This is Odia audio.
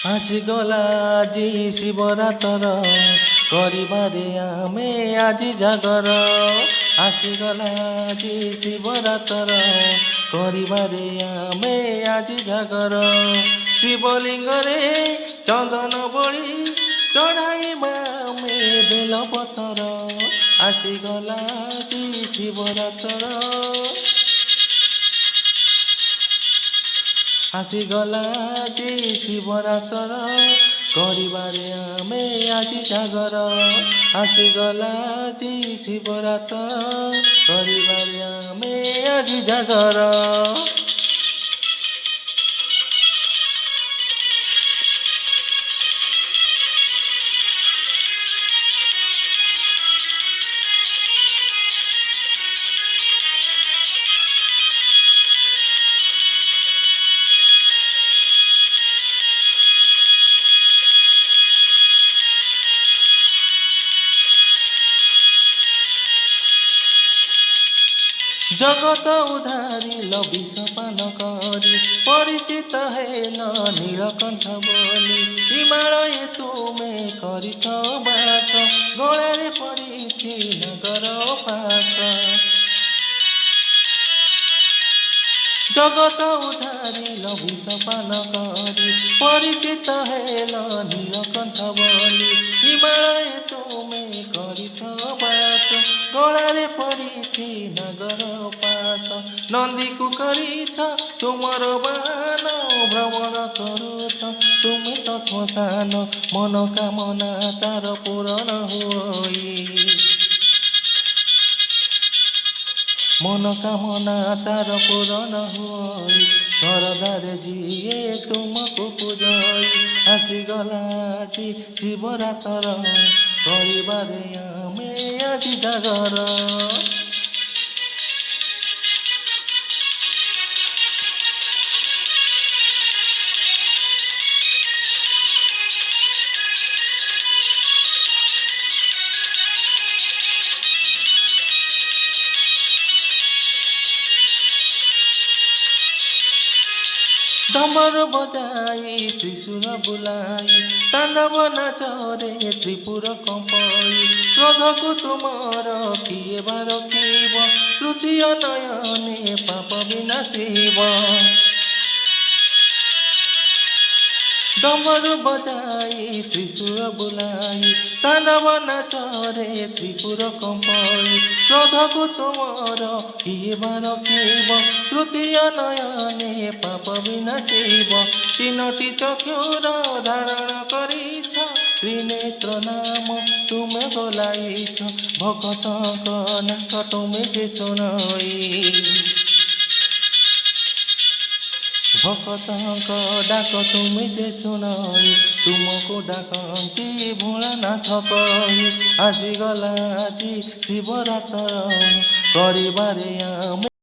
ଆସିଗଲା ଆଜି ଶିବରାତ୍ର କରିବାରେ ଆମେ ଆଜି ଜାଗର। ଆସିଗଲା ଆଜି ଶିବରାତ୍ର କରିବାରେ ଆମେ ଆଜି ଜାଗର। ଶିବଲିଙ୍ଗରେ ଚନ୍ଦନ ବଳି ଚଢ଼ାଇବା ଆମେ ବେଲପତ୍ର। ଆସିଗଲା ଆଜି ଶିବରାତ୍ର ଆସିଗଲା ଆଜି ଶିବରାତ୍ର କରିବାରେ ଆମେ ଆଜି ଜାଗର। ଆସିଗଲା ଆଜି ଶିବରାତ୍ର କରିବାରେ ଆମେ ଆଜି ଜାଗର। জগত উদ্ধারিল বিষপান করি পরিচিত হেল নীলকণ্ঠ বলি। হিমালয়ে তুমে করিছ বাস গଳାରେ পড়িছি নগর পাশ। জগত উদ্ধারিল বিষপান করি পরিচিত হেল নীলকণ্ঠ বলি। হিমালয়ে তুমে করিছ বাস গଳାରେ পড়িছি নগর পাশ। নন্দীକୁ କରିଛ ତୁମର ବାହନ ଭ୍ରମଣ କରୁଛ ତୁମେ ତ ଶ୍ମଶାନ। ମନୋକାମନା ତାର ପୂରଣ ହୋଇ ମନୋକାମନା ତାର ପୂରଣ ହୋଇ ଶରଧାରେ ଯିଏ ତୁମକୁ ପୂଜଇ। ଆସିଗଲା ଆଜି ଶିବରାତ୍ର କରିବାରେ ଆମେ ଆଜି ଜାଗର। ଡମରୁ ବଜାଇ ତ୍ରିଶୂଳ ବୁଲାଇ ତାଣ୍ଡବ ନାଚରେ ତ୍ରିପୁର କମ୍ପଇ। କ୍ରୋଧକୁ ତୁମର କିଏ ବା ରଖିବ ତୃତୀୟ ନୟନେ ପାପ ବିନାଶିବ। ଡମରୁ ବଜାଇ ତ୍ରିଶୂଳ ବୁଲାଇ ତାଣ୍ଡବ ନାଚରେ ତ୍ରିପୁର କମ୍ପଇ। କ୍ରୋଧକୁ ତୁମର କିଏ ବା ରଖିବ ତୃତୀୟ ନୟନେ ପାପ ବିନାଶିବ। ତିନୋଟି ଚକ୍ଷୁର ଧାରଣ କରିଛ ତ୍ରିନେତ୍ର ନାମ ତୁମେ ବୋଲାଇଛ। ଭକ୍ତଙ୍କ ନାକ ତୁମେ ଯେ ଶୁଣଇ ଭକ୍ତଙ୍କ ଡାକ ତୁମେ ଯେ ଶୁଣଇ। ତୁମକୁ ଡାକନ୍ତି ଭୋଳାନାଥ କହି। ଆସିଗଲା ଆଜି ଶିବରାତ୍ର କରିବାରେ ଆମେ